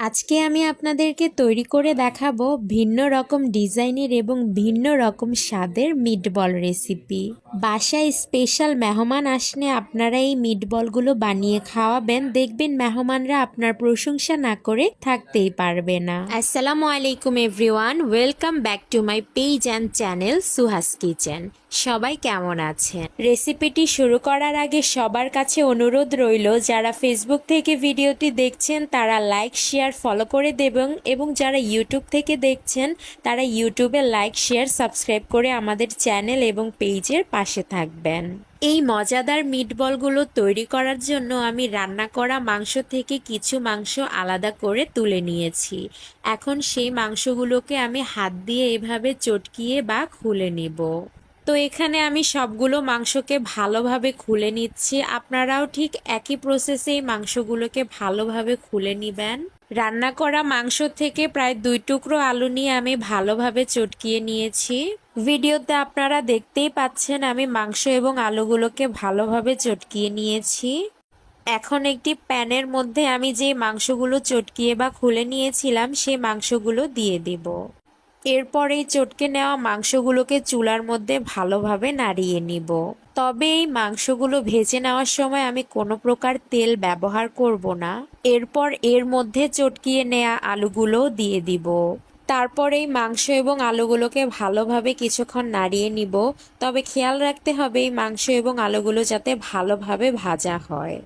আজকে আমি আপনাদেরকে তৈরি করে দেখাবো ভিন্ন রকম ডিজাইনের এবং ভিন্ন রকম স্বাদের মিটবল রেসিপি। বাসায় স্পেশাল মেহমান আসলে আপনারা এই মিটবলগুলো বানিয়ে খাওয়াবেন, দেখবেন মেহমানরা আপনার প্রশংসা না করে থাকতেই পারবে না। আসসালামু আলাইকুম everyone, welcome back to my page and channel Suhas kitchen. সবাই কেমন আছেন? রেসিপিটি শুরু করার আগে সবার কাছে অনুরোধ রইল, যারা ফেসবুক থেকে ভিডিওটি দেখছেন তারা লাইক শেয়ার ফলো করে দেবেন এবং যারা ইউটিউব থেকে দেখছেন তারা ইউটিউবে লাইক শেয়ার সাবস্ক্রাইব করে আমাদের চ্যানেল এবং পেজের পাশে থাকবেন। এই মজাদার মিটবলগুলো তৈরি করার জন্য আমি রান্না করা মাংস থেকে কিছু মাংস আলাদা করে তুলে নিয়েছি। এখন সেই মাংসগুলোকে আমি হাত দিয়ে এভাবে চটকিয়ে বা খুলে নিব। তো এখানে আমি সবগুলো মাংসকে ভালোভাবে খুলে নিচ্ছি। আপনারাও ঠিক একই প্রসেসে এই মাংসগুলোকে ভালোভাবে খুলে নেবেন। রান্না করা মাংস থেকে প্রায় 2 টুকরো আলু নিয়ে আমি ভালোভাবে চটকিয়ে নিয়েছি। ভিডিওতে আপনারা দেখতেই পাচ্ছেন আমি মাংস এবং আলুগুলোকে ভালোভাবে চটকিয়ে নিয়েছি। এখন একটি প্যানের মধ্যে আমি যে মাংসগুলো চটকিয়ে বা খুলে নিয়েছিলাম সেই মাংসগুলো দিয়ে দিব। এরপর এই চটকে নেওয়া মাংসগুলোকে চুলার মধ্যে ভালোভাবে নাড়িয়ে নিব। তবে এই মাংসগুলো ভেজে নেওয়ার সময় আমি কোনো প্রকার তেল ব্যবহার করব না। এরপর এর মধ্যে চটকিয়ে নেওয়া আলুগুলো দিয়ে দিব। তারপর এই মাংস এবং আলুগুলোকে ভালোভাবে কিছুক্ষণ নাড়িয়ে নিব। তবে খেয়াল রাখতে হবে এই মাংস এবং আলুগুলো যাতে ভালোভাবে ভাজা হয়।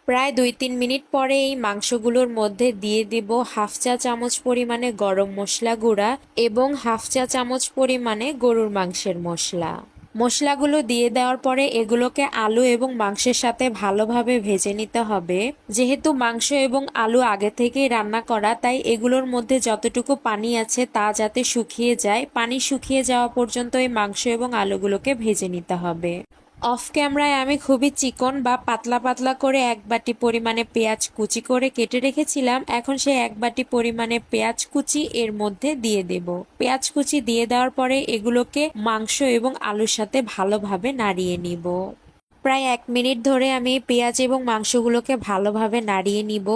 প্রায় 2-3 মিনিট পরে এই মাংসগুলোর মধ্যে দিয়ে দিব হাফ চা চামচ পরিমাণে গরম মশলা গুঁড়া এবং হাফ চা চামচ পরিমাণে গরুর মাংসের মশলা। মশলাগুলো দিয়ে দেওয়ার পরে এগুলোকে আলু এবং মাংসের সাথে ভালোভাবে ভেজে নিতে হবে। যেহেতু মাংস এবং আলু আগে থেকেই রান্না করা, তাই এগুলোর মধ্যে যতটুকু পানি আছে তা যাতে শুকিয়ে যায়, পানি শুকিয়ে যাওয়া পর্যন্ত এই মাংস এবং আলুগুলোকে ভেজে নিতে হবে। অফ ক্যামেরায় আমি খুবই চিকন বা পাতলা পাতলা করে 1 বাটি পরিমাণে পেঁয়াজ কুচি করে কেটে রেখেছিলাম। এখন সেই 1 বাটি পরিমাণে পেঁয়াজ কুচি এর মধ্যে দিয়ে দেব। পেঁয়াজ কুচি দিয়ে দেওয়ার পরে এগুলোকে মাংস এবং আলুর সাথে ভালোভাবে নাড়িয়ে নিব। প্রায় 1 মিনিট ধরে আমি পেঁয়াজ এবং মাংসগুলোকে ভালোভাবে নাড়িয়ে নিব।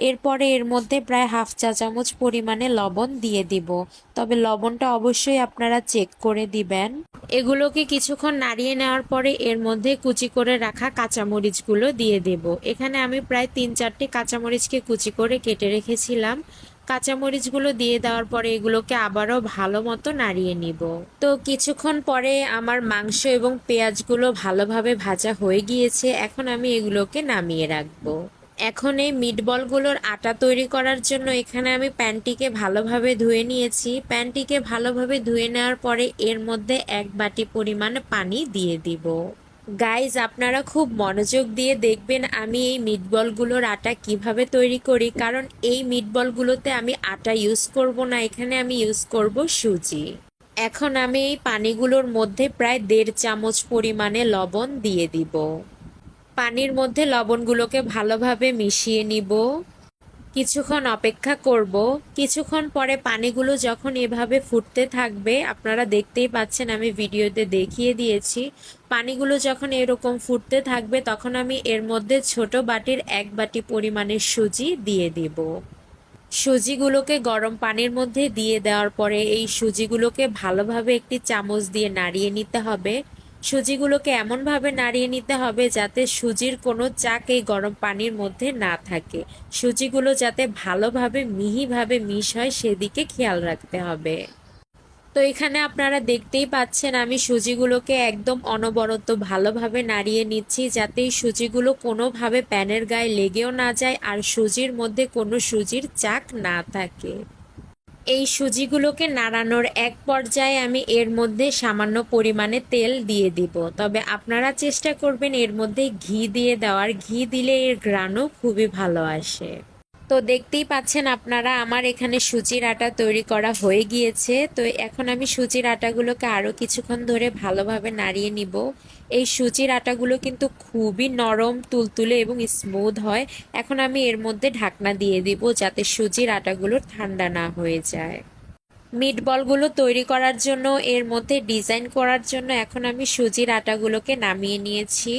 এরপরে এর মধ্যে প্রায় হাফ চা চামচ পরিমাণে লবণ দিয়ে দিব। তবে লবণটা অবশ্যই আপনারা চেক করে দিবেন। এগুলোকে কিছুক্ষণ নাড়িয়ে নেওয়ার পরে এর মধ্যে কুচি করে রাখা কাঁচামরিচগুলো দিয়ে দেব। এখানে আমি প্রায় 3-4টি কাঁচামরিচকে কুচি করে কেটে রেখেছিলাম। কাঁচামরিচগুলো দিয়ে দেওয়ার পরে এগুলোকে আবারও ভালো মতো নাড়িয়ে নিব। তো কিছুক্ষণ পরে আমার মাংস এবং পেঁয়াজগুলো ভালোভাবে ভাজা হয়ে গিয়েছে। এখন আমি এগুলোকে নামিয়ে রাখবো। এখন এই মিটবলগুলোর আটা তৈরি করার জন্য এখানে আমি প্যানটিকে ভালোভাবে ধুয়ে নিয়েছি। প্যানটিকে ভালোভাবে ধুয়ে নেওয়ার পরে এর মধ্যে 1 বাটি পরিমাণ পানি দিয়ে দিব। গাইজ, আপনারা খুব মনোযোগ দিয়ে দেখবেন আমি এই মিটবলগুলোর আটা কিভাবে তৈরি করি, কারণ এই মিটবলগুলোতে আমি আটা ইউজ করব না, এখানে আমি ইউজ করব সুজি। এখন আমি এই পানিগুলোর মধ্যে প্রায় 1.5 চামচ পরিমাণে লবণ দিয়ে দিব। পানির মধ্যে লবণগুলোকে ভালোভাবে মিশিয়ে নিব। কিছুক্ষণ অপেক্ষা করব। কিছুক্ষণ পরে পানিগুলো যখন এভাবে ফুটতে থাকবে, আপনারা দেখতেই পাচ্ছেন আমি ভিডিওতে দেখিয়ে দিয়েছি, পানিগুলো যখন এরকম ফুটতে থাকবে তখন আমি এর মধ্যে ছোট বাটির 1 বাটি পরিমাণে সুজি দিয়ে দিব। সুজিগুলোকে গরম পানির মধ্যে দিয়ে দেওয়ার পরে এই সুজিগুলোকে ভালোভাবে একটি চামচ দিয়ে নাড়িয়ে নিতে হবে। সুজিগুলোকে এমনভাবে নাড়িয়ে নিতে হবে যাতে সুজির কোনো চাক এই গরম পানির মধ্যে না থাকে। সুজিগুলো যাতে ভালোভাবে মিহিভাবে মিশ হয় সেদিকে খেয়াল রাখতে হবে। তো এখানে আপনারা দেখতেই পাচ্ছেন আমি সুজিগুলোকে একদম অনবরত ভালোভাবে নাড়িয়ে নিচ্ছি, যাতে এই সুজিগুলো কোনোভাবে প্যানের গায়ে লেগেও না যায় আর সুজির মধ্যে কোনো সুজির চাক না থাকে। এই সুজিগুলোকে নাড়ানোর এক পর্যায়ে আমি এর মধ্যে সামান্য পরিমাণে তেল দিয়ে দিব। তবে আপনারা চেষ্টা করবেন এর মধ্যে ঘি দিয়ে দেওয়ার, ঘি দিলে এর ঘ্রাণও খুবই ভালো আসে। তো দেখতেই পাচ্ছেন আপনারা আমার এখানে সুজির আটা তৈরি করা হয়ে গিয়েছে। তো এখন আমি সুজির আটাগুলোকে আরও কিছুক্ষণ ধরে ভালোভাবে নাড়িয়ে নিব। এই সুজির আটাগুলো কিন্তু খুবই নরম, তুলতুলে এবং স্মুথ হয়। এখন আমি এর মধ্যে ঢাকনা দিয়ে দিব যাতে সুজির আটাগুলো ঠান্ডা না হয়ে যায়। মিটবলগুলো তৈরি করার জন্য, এর মধ্যে ডিজাইন করার জন্য এখন আমি সুজির আটাগুলোকে নামিয়ে নিয়েছি।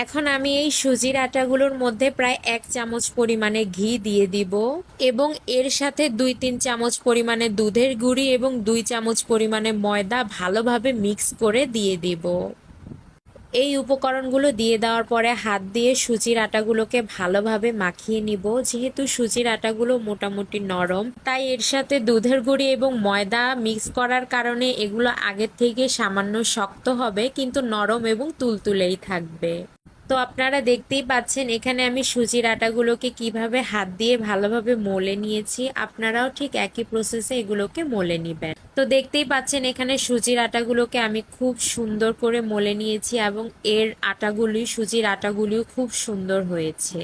এখন আমি এই সুজির আটাগুলোর মধ্যে প্রায় 1 চামচ পরিমাণে ঘি দিয়ে দিব এবং এর সাথে 2-3 চামচ পরিমাণে দুধের গুঁড়ি এবং 2 চামচ পরিমাণে ময়দা ভালোভাবে মিক্স করে দিয়ে দিব। এই উপকরণগুলো দিয়ে দেওয়ার পরে হাত দিয়ে সুজির আটাগুলোকে ভালোভাবে মাখিয়ে নিব। যেহেতু সুজির আটাগুলো মোটামুটি নরম, তাই এর সাথে দুধের গুঁড়ি এবং ময়দা মিক্স করার কারণে এগুলো আগের থেকে সামান্য শক্ত হবে, কিন্তু নরম এবং তুলতুলেই থাকবে। তো আপনারা দেখতেই পাচ্ছেন এখানে আমি সুজির আটাগুলোকে কিভাবে হাত দিয়ে ভালোভাবে মলে নিয়েছি। আপনারাও ঠিক একই প্রসেসে এগুলোকে মলে নেবেন। তো দেখতেই পাচ্ছেন এখানে সুজির আটাগুলোকে আমি খুব সুন্দর করে মলে নিয়েছি এবং সুজির আটাগুলিও খুব সুন্দর হয়েছে।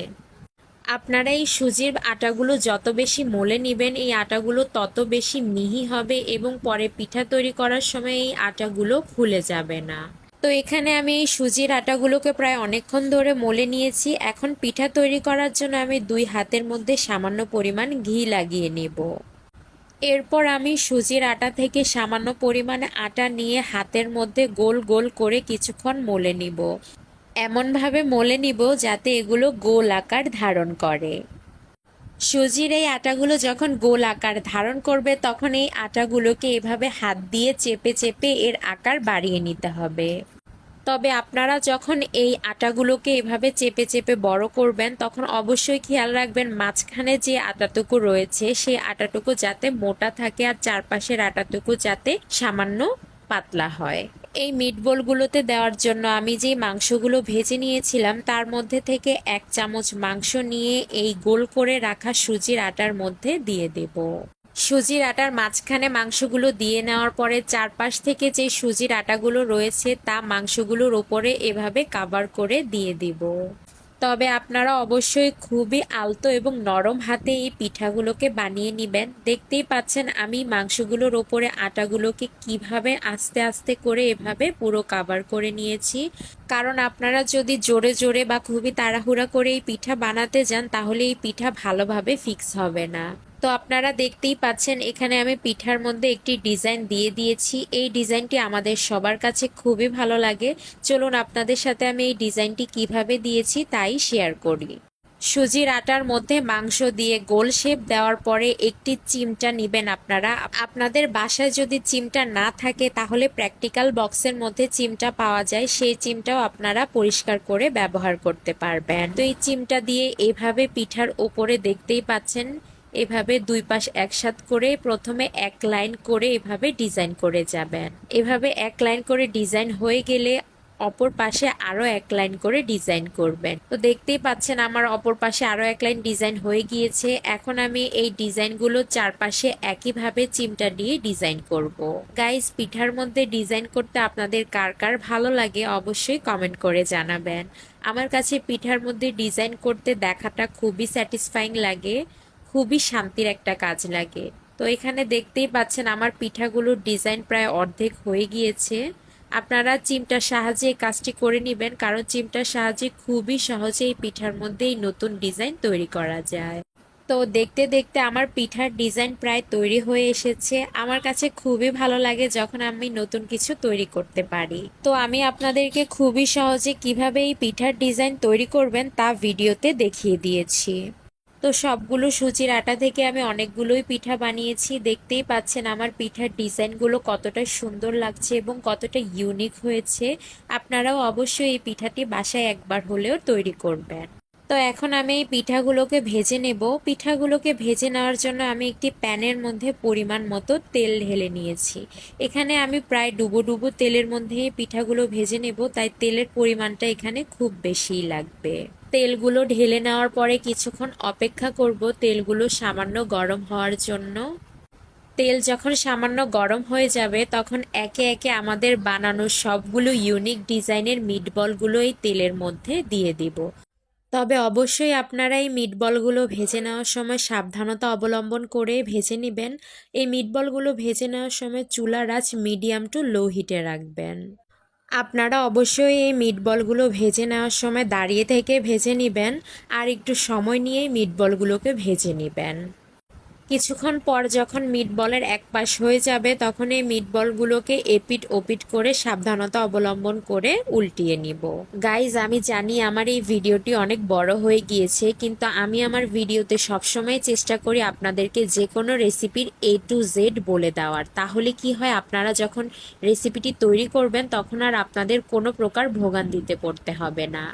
আপনারা এই সুজির আটাগুলো যত বেশি মলে নেবেন এই আটাগুলো তত বেশি মিহি হবে এবং পরে পিঠা তৈরি করার সময় এই আটাগুলো খুলে যাবে না। তো এখানে আমি এই সুজির আটাগুলোকে প্রায় অনেকক্ষণ ধরে মলে নিয়েছি। এখন পিঠা তৈরি করার জন্য আমি 2 হাতের মধ্যে সামান্য পরিমাণ ঘি লাগিয়ে নেব। এরপর আমি সুজির আটা থেকে সামান্য পরিমাণে আটা নিয়ে হাতের মধ্যে গোল গোল করে কিছুক্ষণ মলে নিব। এমনভাবে মলে নিব যাতে এগুলো গোল আকার ধারণ করে। সুজির এই আটাগুলো যখন গোল আকার ধারণ করবে তখন এই আটাগুলোকে এভাবে হাত দিয়ে চেপে চেপে এর আকার বাড়িয়ে নিতে হবে। তবে আপনারা যখন এই আটাগুলোকে এভাবে চেপে চেপে বড় করবেন তখন অবশ্যই খেয়াল রাখবেন মাঝখানে যে আটাটুকু রয়েছে সেই আটাটুকু যাতে মোটা থাকে আর চারপাশের আটাটুকু যাতে সামান্য পাতলা হয়। এই মিটবলগুলোতে দেওয়ার জন্য আমি যে মাংসগুলো ভেজে নিয়েছিলাম তার মধ্যে থেকে 1 চামচ মাংস নিয়ে এই গোল করে রাখা সুজির আটার মধ্যে দিয়ে দেব। সুজির আটার মাঝখানে মাংসগুলো দিয়ে নেওয়ার পরে চারপাশ থেকে যে সুজির আটাগুলো রয়েছে তা মাংসগুলোর ওপরে এভাবে কাভার করে দিয়ে দিব। তবে আপনারা অবশ্যই খুবই আলতো এবং নরম হাতে এই পিঠাগুলোকে বানিয়ে নেবেন। দেখতেই পাচ্ছেন আমি মাংসগুলোর ওপরে আটাগুলোকে কিভাবে আস্তে আস্তে করে এভাবে পুরো কাভার করে নিয়েছি। কারণ আপনারা যদি জোরে জোরে বা খুবই তাড়াহুড়া করে এই পিঠা বানাতে যান তাহলে এই পিঠা ভালোভাবে ফিক্স হবে না। তো আপনারা দেখতেই পাচ্ছেন এখানে আমি পিঠার মধ্যে একটি ডিজাইন দিয়ে দিয়েছি। এই ডিজাইনটি আমাদের সবার কাছে খুবই ভালো লাগে। চলুন আপনাদের সাথে আমি এই ডিজাইনটি কিভাবে দিয়েছি তাই শেয়ার করি। সুজির আটার মধ্যে মাংস দিয়ে গোল শেপ দেওয়ার পরে একটি চিমটা নেবেন। আপনাদের বাসায় যদি চিমটা না থাকে তাহলে প্র্যাকটিক্যাল বক্সের মধ্যে চিমটা পাওয়া যায়, সেই চিমটাও আপনারা পরিষ্কার করে ব্যবহার করতে পারবেন। তো এই চিমটা দিয়ে এভাবে পিঠার ওপরে দেখতেই পাচ্ছেন এভাবে 2 পাশ একসাথ করে প্রথমে 1 লাইন করে এভাবে ডিজাইন করে যাবেন। এভাবে 1 লাইন করে ডিজাইন হয়ে গেলে অপর পাশে আরো 1 লাইন করে ডিজাইন করবেন। তো দেখতেই পাচ্ছেন আমার অপর পাশে আরো 1 লাইন ডিজাইন হয়ে গিয়েছে। এখন আমি এই ডিজাইনগুলো চারপাশে একইভাবে চিমটা দিয়ে ডিজাইন করব। গাইস, পিঠার মধ্যে ডিজাইন করতে আপনাদের কার কার ভালো লাগে অবশ্যই কমেন্ট করে জানাবেন। আমার কাছে পিঠার মধ্যে ডিজাইন করতে দেখাটা খুবই স্যাটিসফাইং লাগে, খুবই শান্তির একটা কাজ লাগে। তো এখানে দেখতেই পাচ্ছেন আমার পিঠাগুলোর ডিজাইন প্রায় অর্ধেক হয়ে গিয়েছে। আপনারা চিমটার সাহায্যে এই কাজটি করে নেবেন, কারণ চিমটার সাহায্যে খুবই সহজে এই পিঠার মধ্যে এই নতুন ডিজাইন তৈরি করা যায়। তো দেখতে দেখতে আমার পিঠার ডিজাইন প্রায় তৈরি হয়ে এসেছে। আমার কাছে খুবই ভালো লাগে যখন আমি নতুন কিছু তৈরি করতে পারি। তো আমি আপনাদেরকে খুবই সহজে কিভাবে এই পিঠার ডিজাইন তৈরি করবেন তা ভিডিওতে দেখিয়ে দিয়েছি। তো সবগুলো সুজির আটা থেকে আমি অনেকগুলোই পিঠা বানিয়েছি। দেখতেই পাচ্ছেন আমার পিঠার ডিজাইনগুলো কতটা সুন্দর লাগছে এবং কতটা ইউনিক হয়েছে। আপনারাও অবশ্যই এই পিঠাটি বাসায় একবার হলেও তৈরি করবেন। তো এখন আমি এই পিঠাগুলোকে ভেজে নেব। পিঠাগুলোকে ভেজে নেওয়ার জন্য আমি একটি প্যানের মধ্যে পরিমাণ মতো তেল ঢেলে নিয়েছি। এখানে আমি প্রায় ডুবো ডুবো তেলের মধ্যে পিঠাগুলো ভেজে নেব, তাই তেলের পরিমাণটা এখানে খুব বেশিই লাগবে। তেলগুলো ঢেলে নেওয়ার পরে কিছুক্ষণ অপেক্ষা করব তেলগুলো সামান্য গরম হওয়ার জন্য। তেল যখন সামান্য গরম হয়ে যাবে তখন একে একে আমাদের বানানো সবগুলো ইউনিক ডিজাইনের মিটবলগুলো এই তেলের মধ্যে দিয়ে দিব। তবে অবশ্যই আপনারা এই মিটবলগুলো ভেজে নেওয়ার সময় সাবধানতা অবলম্বন করে ভেজে নেবেন। এই মিটবলগুলো ভেজে নেওয়ার সময় চুলার আঁচ মিডিয়াম টু লো হিটে রাখবেন। আপনারা অবশ্যই এই মিটবলগুলো ভেজে নেওয়ার সময় দাঁড়িয়ে থেকে ভেজে নেবেন আর একটু সময় নিয়েই মিটবলগুলোকে ভেজে নেবেন। কিছুক্ষণ পর যখন মিট বলের এক পাশ হয়ে যাবে তখন এই মিট বলগুলোকে এপিট ওপিট করে সাবধানতা অবলম্বন করে উল্টিয়ে নিব। গাইজ, আমি জানি আমার এই ভিডিওটি অনেক বড় হয়ে গিয়েছে, কিন্তু আমি আমার ভিডিওতে সবসময় চেষ্টা করি আপনাদেরকে যে কোনো রেসিপির A to Z বলে দেওয়ার। তাহলে কি হয়, আপনারা যখন রেসিপিটি তৈরি করবেন তখন আর আপনাদের কোনো প্রকার ভোগান্তিতে পড়তে হবে না।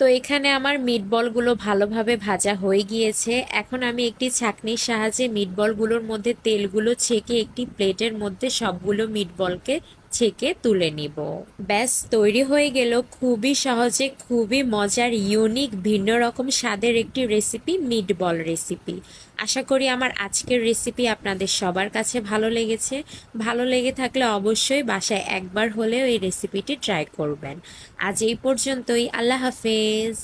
তো এখানে আমার মিটবলগুলো ভালোভাবে ভাজা হয়ে গিয়েছে। এখন আমি একটি ছাঁকনির সাহায্যে মিটবলগুলোর মধ্যে তেলগুলো ছেঁকে একটি প্লেটের মধ্যে সবগুলো মিটবলকে ছেঁকে তুলে নিব। ব্যাস, তৈরি হয়ে গেল খুবই সহজে খুবই মজার ইউনিক ভিন্ন রকম স্বাদের একটি রেসিপি, মিটবল রেসিপি। আশা করি আমার আজকের রেসিপি আপনাদের সবার কাছে ভালো লেগেছে। ভালো লেগে থাকলে অবশ্যই বাসায় একবার হলেও এই রেসিপিটি ট্রাই করবেন। আজ এই পর্যন্তই। আল্লাহ হাফেজ।